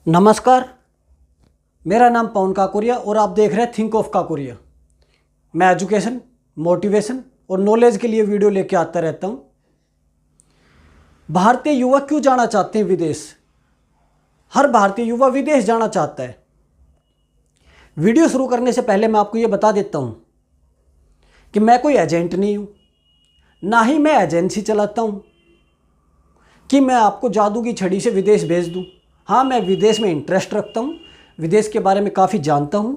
नमस्कार, मेरा नाम पवन काकोरिया और आप देख रहे हैं थिंक ऑफ काकोरिया। मैं एजुकेशन, मोटिवेशन और नॉलेज के लिए वीडियो लेके आता रहता हूँ। भारतीय युवा क्यों जाना चाहते हैं विदेश? हर भारतीय युवा विदेश जाना चाहता है। वीडियो शुरू करने से पहले मैं आपको ये बता देता हूँ कि मैं कोई एजेंट नहीं हूँ, ना ही मैं एजेंसी चलाता हूँ कि मैं आपको जादू की छड़ी से विदेश भेज दूँ। हाँ, मैं विदेश में इंटरेस्ट रखता हूँ, विदेश के बारे में काफ़ी जानता हूँ।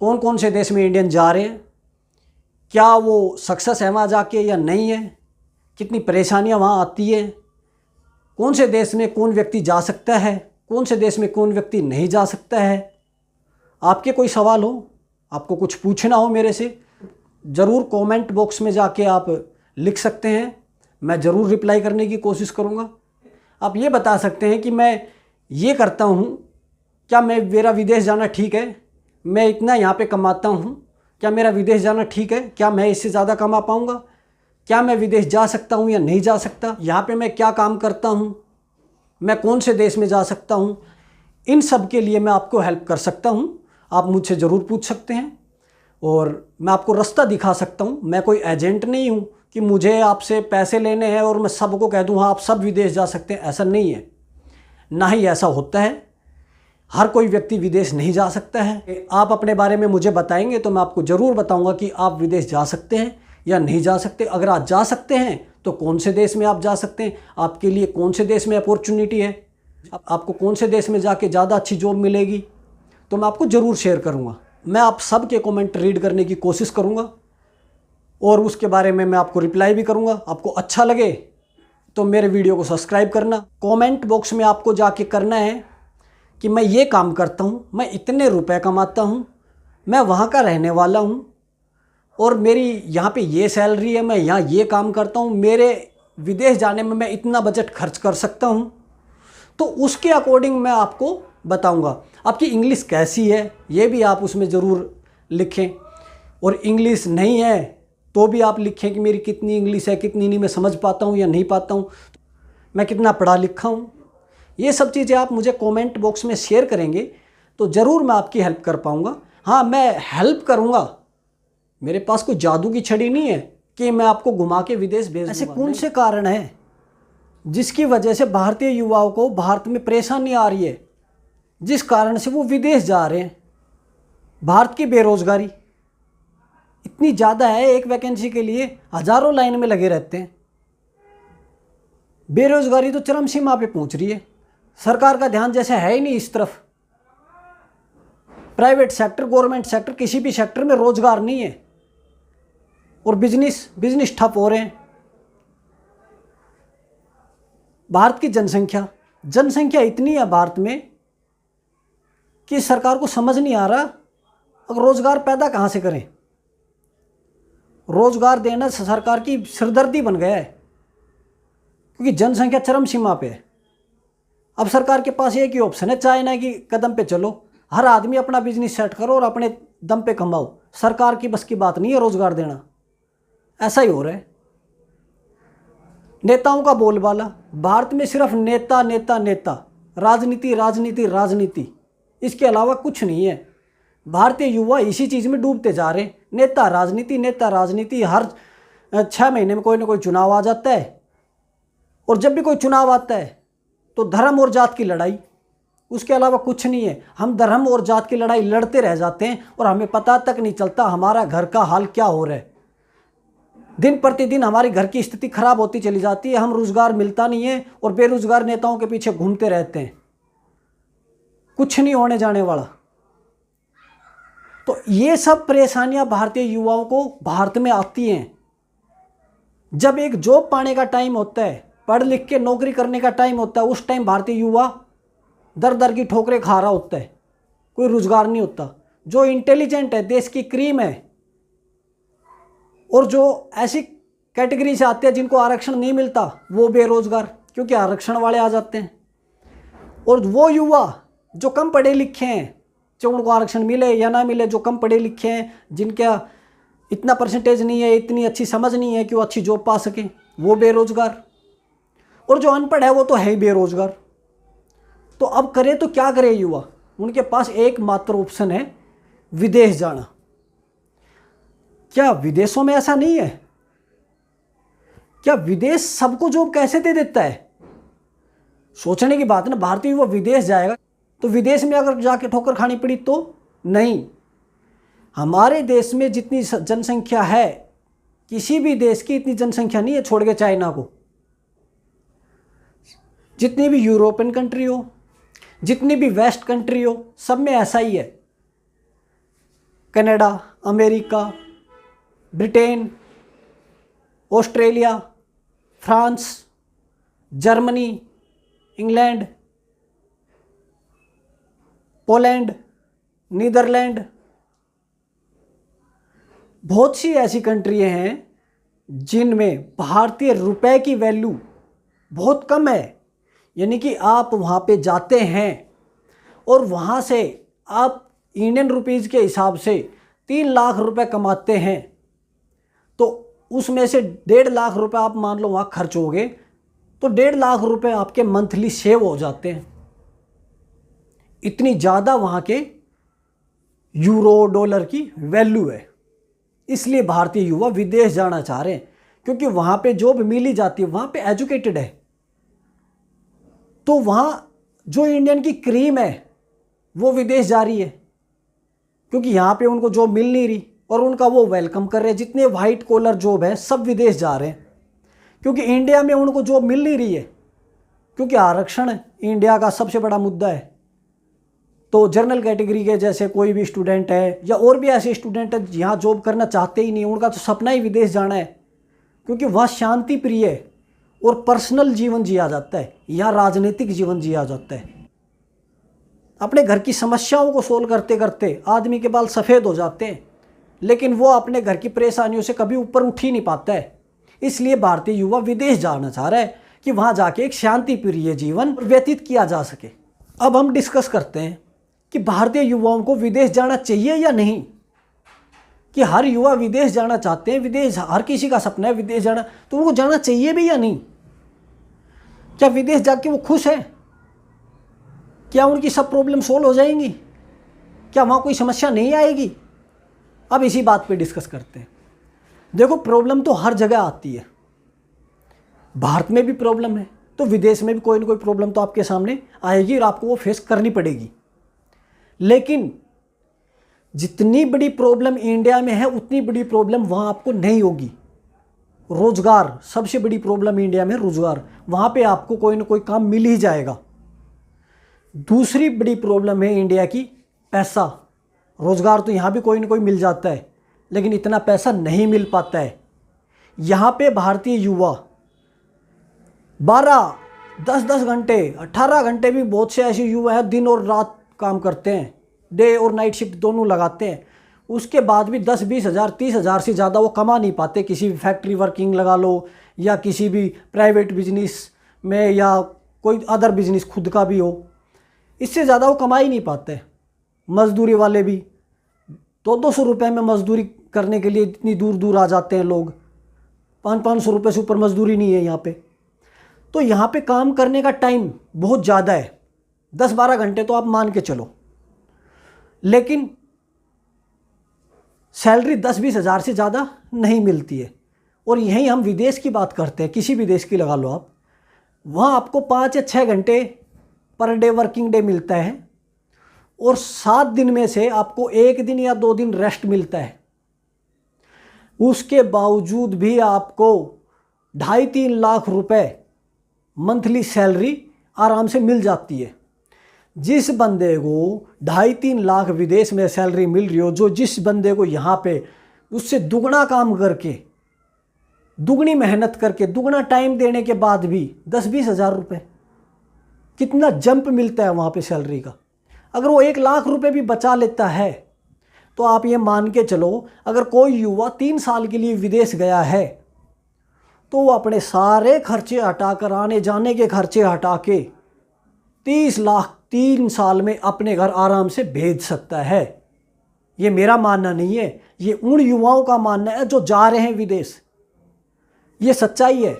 कौन कौन से देश में इंडियन जा रहे हैं, क्या वो सक्सेस है वहाँ जाके या नहीं है, कितनी परेशानियाँ वहाँ आती है, कौन से देश में कौन व्यक्ति जा सकता है, कौन से देश में कौन व्यक्ति नहीं जा सकता है। आपके कोई सवाल हो, आपको कुछ पूछना हो मेरे से, ज़रूर कमेंट बॉक्स में जाके आप लिख सकते हैं। मैं ज़रूर रिप्लाई करने की कोशिश करूँगा। आप ये बता सकते हैं कि मैं ये करता हूँ, क्या मेरा विदेश जाना ठीक है? मैं इतना यहाँ पे कमाता हूँ, क्या मेरा विदेश जाना ठीक है? क्या मैं इससे ज़्यादा कमा पाऊँगा? क्या मैं विदेश जा सकता हूँ या नहीं जा सकता? यहाँ पे मैं क्या काम करता हूँ? मैं कौन से देश में जा सकता हूँ? इन सब के लिए मैं आपको हेल्प कर सकता हूँ। आप मुझसे ज़रूर पूछ सकते हैं और मैं आपको रास्ता दिखा सकता हूँ। मैं कोई एजेंट नहीं हूँ कि मुझे आपसे पैसे लेने हैं और मैं सबको कह दूँ हाँ आप सब विदेश जा सकते हैं। ऐसा नहीं है, ना ही ऐसा होता है। हर कोई व्यक्ति विदेश नहीं जा सकता है। आप अपने बारे में मुझे बताएंगे तो मैं आपको ज़रूर बताऊंगा कि आप विदेश जा सकते हैं या नहीं जा सकते। अगर आप जा सकते हैं तो कौन से देश में आप जा सकते हैं, आपके लिए कौन से देश में अपॉर्चुनिटी है, आपको कौन से देश में जाके ज़्यादा अच्छी जॉब मिलेगी, तो मैं आपको ज़रूर शेयर करूँगा। मैं आप सब के कमेंट रीड करने की कोशिश करूँगा और उसके बारे में मैं आपको रिप्लाई भी करूँगा। आपको अच्छा लगे तो मेरे वीडियो को सब्सक्राइब करना। कमेंट बॉक्स में आपको जाके करना है कि मैं ये काम करता हूँ, मैं इतने रुपए कमाता हूँ, मैं वहाँ का रहने वाला हूँ और मेरी यहाँ पे ये सैलरी है, मैं यहाँ ये काम करता हूँ, मेरे विदेश जाने में मैं इतना बजट खर्च कर सकता हूँ। तो उसके अकॉर्डिंग मैं आपको बताऊँगा। आपकी इंग्लिश कैसी है ये भी आप उसमें ज़रूर लिखें, और इंग्लिश नहीं है तो भी आप लिखें कि मेरी कितनी इंग्लिश है, कितनी नहीं, मैं समझ पाता हूँ या नहीं पाता हूँ, मैं कितना पढ़ा लिखा हूँ। ये सब चीज़ें आप मुझे कमेंट बॉक्स में शेयर करेंगे तो ज़रूर मैं आपकी हेल्प कर पाऊँगा। हाँ, मैं हेल्प करूँगा, मेरे पास कोई जादू की छड़ी नहीं है कि मैं आपको घुमा के विदेश भेज दूँगा। ऐसे कौन से कारण हैं जिसकी वजह से भारतीय युवाओं को भारत में परेशानी आ रही है, जिस कारण से वो विदेश जा रहे हैं? भारत की बेरोज़गारी इतनी ज़्यादा है, एक वैकेंसी के लिए हज़ारों लाइन में लगे रहते हैं। बेरोज़गारी तो चरम सीमा पे पहुंच रही है। सरकार का ध्यान जैसे है ही नहीं इस तरफ। प्राइवेट सेक्टर, गवर्नमेंट सेक्टर, किसी भी सेक्टर में रोजगार नहीं है और बिजनेस ठप हो रहे हैं। भारत की जनसंख्या इतनी है भारत में कि सरकार को समझ नहीं आ रहा अब रोजगार पैदा कहाँ से करें। रोजगार देना सरकार की सिरदर्दी बन गया है क्योंकि जनसंख्या चरम सीमा पे है। अब सरकार के पास एक ही ऑप्शन है, चाइना की कदम पे चलो, हर आदमी अपना बिजनेस सेट करो और अपने दम पे कमाओ। सरकार की बस की बात नहीं है रोजगार देना। ऐसा ही हो रहा है। नेताओं का बोलबाला, भारत में सिर्फ नेता नेता नेता, राजनीति राजनीति राजनीति, इसके अलावा कुछ नहीं है। भारतीय युवा इसी चीज़ में डूबते जा रहे हैं। नेता राजनीति। हर 6 महीने में कोई ना कोई चुनाव आ जाता है और जब भी कोई चुनाव आता है तो धर्म और जात की लड़ाई, उसके अलावा कुछ नहीं है। हम धर्म और जात की लड़ाई लड़ते रह जाते हैं और हमें पता तक नहीं चलता हमारा घर का हाल क्या हो रहा है। दिन प्रतिदिन हमारी घर की स्थिति खराब होती चली जाती है। हम रोजगार मिलता नहीं है और बेरोजगार नेताओं के पीछे घूमते रहते हैं। कुछ नहीं होने जाने वाला। तो ये सब परेशानियां भारतीय युवाओं को भारत में आती हैं। जब एक जॉब पाने का टाइम होता है, पढ़ लिख के नौकरी करने का टाइम होता है, उस टाइम भारतीय युवा दर दर की ठोकरें खा रहा होता है, कोई रोजगार नहीं होता। जो इंटेलिजेंट है, देश की क्रीम है, और जो ऐसी कैटेगरी से आते हैं जिनको आरक्षण नहीं मिलता, वो बेरोजगार, क्योंकि आरक्षण वाले आ जाते हैं। और वो युवा जो कम पढ़े लिखे हैं, जो उनको आरक्षण मिले या ना मिले, जो कम पढ़े लिखे हैं, जिनका इतना परसेंटेज नहीं है, इतनी अच्छी समझ नहीं है कि वो अच्छी जॉब पा सकें, वो बेरोजगार। और जो अनपढ़ है वो तो है ही बेरोजगार। तो अब करें तो क्या करें युवा? उनके पास एकमात्र ऑप्शन है विदेश जाना। क्या विदेशों में ऐसा नहीं है? क्या विदेश सबको जॉब कैसे दे देता है? सोचने की बात है ना। भारतीय युवा विदेश जाएगा तो विदेश में अगर जाके ठोकर खानी पड़ी तो नहीं। हमारे देश में जितनी जनसंख्या है, किसी भी देश की इतनी जनसंख्या नहीं है छोड़ के चाइना को। जितनी भी यूरोपियन कंट्री हो, जितनी भी वेस्ट कंट्री हो, सब में ऐसा ही है। Canada, America, Britain, Australia, France, Germany, England, Poland, Netherlands, बहुत सी ऐसी कंट्री हैं जिनमें भारतीय रुपए की वैल्यू बहुत कम है। यानी कि आप वहाँ पे जाते हैं और वहाँ से आप इंडियन रुपीज़ के हिसाब से 3 लाख रुपए कमाते हैं, तो उसमें से 1.5 लाख रुपए आप मान लो वहाँ खर्च हो गए, तो 1.5 लाख रुपए आपके मंथली सेव हो जाते हैं। इतनी ज़्यादा वहाँ के यूरो डॉलर की वैल्यू है। इसलिए भारतीय युवा विदेश जाना चाह रहे हैं, क्योंकि वहाँ पे जॉब मिल ही जाती है, वहाँ पे एजुकेटेड है। तो वहाँ जो इंडियन की क्रीम है वो विदेश जा रही है, क्योंकि यहाँ पे उनको जॉब मिल नहीं रही और उनका वो वेलकम कर रहे हैं। जितने वाइट कॉलर जॉब है सब विदेश जा रहे हैं, क्योंकि इंडिया में उनको जॉब मिल नहीं रही है, क्योंकि आरक्षण इंडिया का सबसे बड़ा मुद्दा है। तो जनरल कैटेगरी के जैसे कोई भी स्टूडेंट है या और भी ऐसे स्टूडेंट है यहाँ जॉब करना चाहते ही नहीं, उनका तो सपना ही विदेश जाना है, क्योंकि वहाँ शांति प्रिय है और पर्सनल जीवन जिया जाता है। यहाँ राजनीतिक जीवन जिया जाता है। अपने घर की समस्याओं को सोल्व करते करते आदमी के बाल सफ़ेद हो जाते हैं, लेकिन वो अपने घर की परेशानियों से कभी ऊपर उठ ही नहीं पाता है। इसलिए भारतीय युवा विदेश जाना चाह रहा है कि वहाँ जाके एक शांति प्रिय जीवन व्यतीत किया जा सके। अब हम डिस्कस करते हैं कि भारतीय युवाओं को विदेश जाना चाहिए या नहीं। कि हर युवा विदेश जाना चाहते हैं, विदेश हर किसी का सपना है विदेश जाना, तो उनको जाना चाहिए भी या नहीं? क्या विदेश जाके वो खुश है? क्या उनकी सब प्रॉब्लम सोल्व हो जाएंगी? क्या वहाँ कोई समस्या नहीं आएगी? अब इसी बात पे डिस्कस करते हैं। देखो, प्रॉब्लम तो हर जगह आती है। भारत में भी प्रॉब्लम है तो विदेश में भी कोई ना कोई प्रॉब्लम तो आपके सामने आएगी और आपको वो फेस करनी पड़ेगी। लेकिन जितनी बड़ी प्रॉब्लम इंडिया में है उतनी बड़ी प्रॉब्लम वहाँ आपको नहीं होगी। रोज़गार सबसे बड़ी प्रॉब्लम इंडिया में, रोज़गार। वहाँ पे आपको कोई ना कोई काम मिल ही जाएगा। दूसरी बड़ी प्रॉब्लम है इंडिया की पैसा। रोज़गार तो यहाँ भी कोई ना कोई मिल जाता है, लेकिन इतना पैसा नहीं मिल पाता है। यहाँ पे भारतीय युवा 12, 10-10 घंटे, 18 घंटे भी बहुत से ऐसे युवा हैं दिन और रात काम करते हैं, डे और नाइट शिफ्ट दोनों लगाते हैं। उसके बाद भी 10-20 हज़ार 30 हज़ार से ज़्यादा वो कमा नहीं पाते। किसी भी फैक्ट्री वर्किंग लगा लो या किसी भी प्राइवेट बिजनेस में या कोई अदर बिजनेस खुद का भी हो, इससे ज़्यादा वो कमा ही नहीं पाते। मज़दूरी वाले भी 200-200 रुपये में मज़दूरी करने के लिए इतनी दूर दूर आ जाते हैं लोग। 500-500 रुपये से ऊपर मज़दूरी नहीं है यहाँ पे। तो यहाँ पे काम करने का टाइम बहुत ज़्यादा है, 10-12 घंटे तो आप मान के चलो, लेकिन सैलरी 10-20 हज़ार से ज़्यादा नहीं मिलती है। और यहीं हम विदेश की बात करते हैं, किसी भी देश की लगा लो आप, वहाँ आपको 5 या 6 घंटे पर डे वर्किंग डे मिलता है और 7 दिन में से आपको 1 दिन या 2 दिन रेस्ट मिलता है। उसके बावजूद भी आपको 2.5-3 लाख रुपए मंथली सैलरी आराम से मिल जाती है। जिस बंदे को 2.5-3 लाख विदेश में सैलरी मिल रही हो, जो जिस बंदे को यहाँ पे उससे दुगना काम करके, दुगनी मेहनत करके, दुगना टाइम देने के बाद भी 10-20 हज़ार रुपये, कितना जंप मिलता है वहाँ पे सैलरी का। अगर वो 1 लाख रुपए भी बचा लेता है तो आप ये मान के चलो, अगर कोई युवा 3 साल के लिए विदेश गया है तो वो अपने सारे खर्चे हटाकर, आने जाने के खर्चे हटा के 30 लाख 3 साल में अपने घर आराम से भेज सकता है। ये मेरा मानना नहीं है, ये उन युवाओं का मानना है जो जा रहे हैं विदेश। ये सच्चाई है।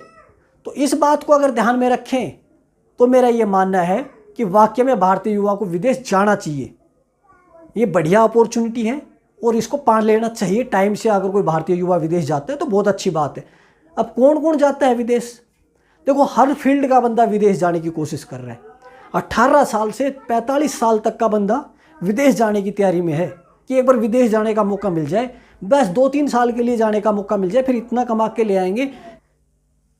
तो इस बात को अगर ध्यान में रखें तो मेरा ये मानना है कि कि वाकई में भारतीय युवा को विदेश जाना चाहिए। ये बढ़िया अपॉर्चुनिटी है और इसको पा लेना चाहिए टाइम से। अगर कोई भारतीय युवा विदेश जाता है तो बहुत अच्छी बात है। अब कौन कौन जाता है विदेश? देखो, हर फील्ड का बंदा विदेश जाने की कोशिश कर रहा है। 18 साल से 45 साल तक का बंदा विदेश जाने की तैयारी में है कि एक बार विदेश जाने का मौका मिल जाए, बस 2-3 साल के लिए जाने का मौका मिल जाए, फिर इतना कमा के ले आएंगे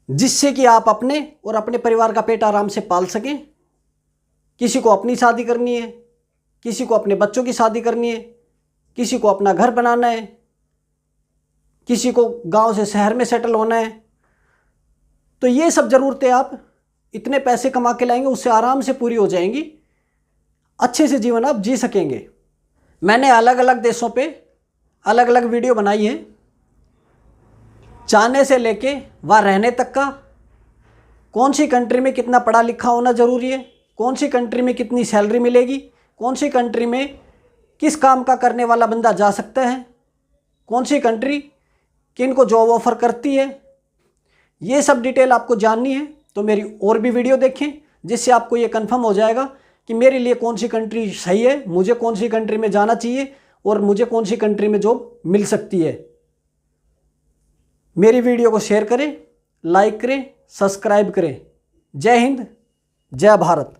जिससे कि आप अपने और अपने परिवार का पेट आराम से पाल सकें। किसी को अपनी शादी करनी है, किसी को अपने बच्चों की शादी करनी है, किसी को अपना घर बनाना है, किसी को गांव से शहर में सेटल होना है। तो ये सब ज़रूरतें आप इतने पैसे कमा के लाएंगे, उससे आराम से पूरी हो जाएंगी। अच्छे से जीवन आप जी सकेंगे। मैंने अलग अलग देशों पे अलग अलग वीडियो बनाई है, जाने से लेके वहाँ रहने तक का। कौन सी कंट्री में कितना पढ़ा लिखा होना ज़रूरी है, कौन सी कंट्री में कितनी सैलरी मिलेगी, कौन सी कंट्री में किस काम का करने वाला बंदा जा सकता है, कौन सी कंट्री किन को जॉब ऑफ़र करती है, ये सब डिटेल आपको जाननी है तो मेरी और भी वीडियो देखें, जिससे आपको ये कंफर्म हो जाएगा कि मेरे लिए कौन सी कंट्री सही है, मुझे कौन सी कंट्री में जाना चाहिए और मुझे कौन सी कंट्री में जॉब मिल सकती है। मेरी वीडियो को शेयर करें, लाइक करें, सब्सक्राइब करें। जय हिंद, जय भारत।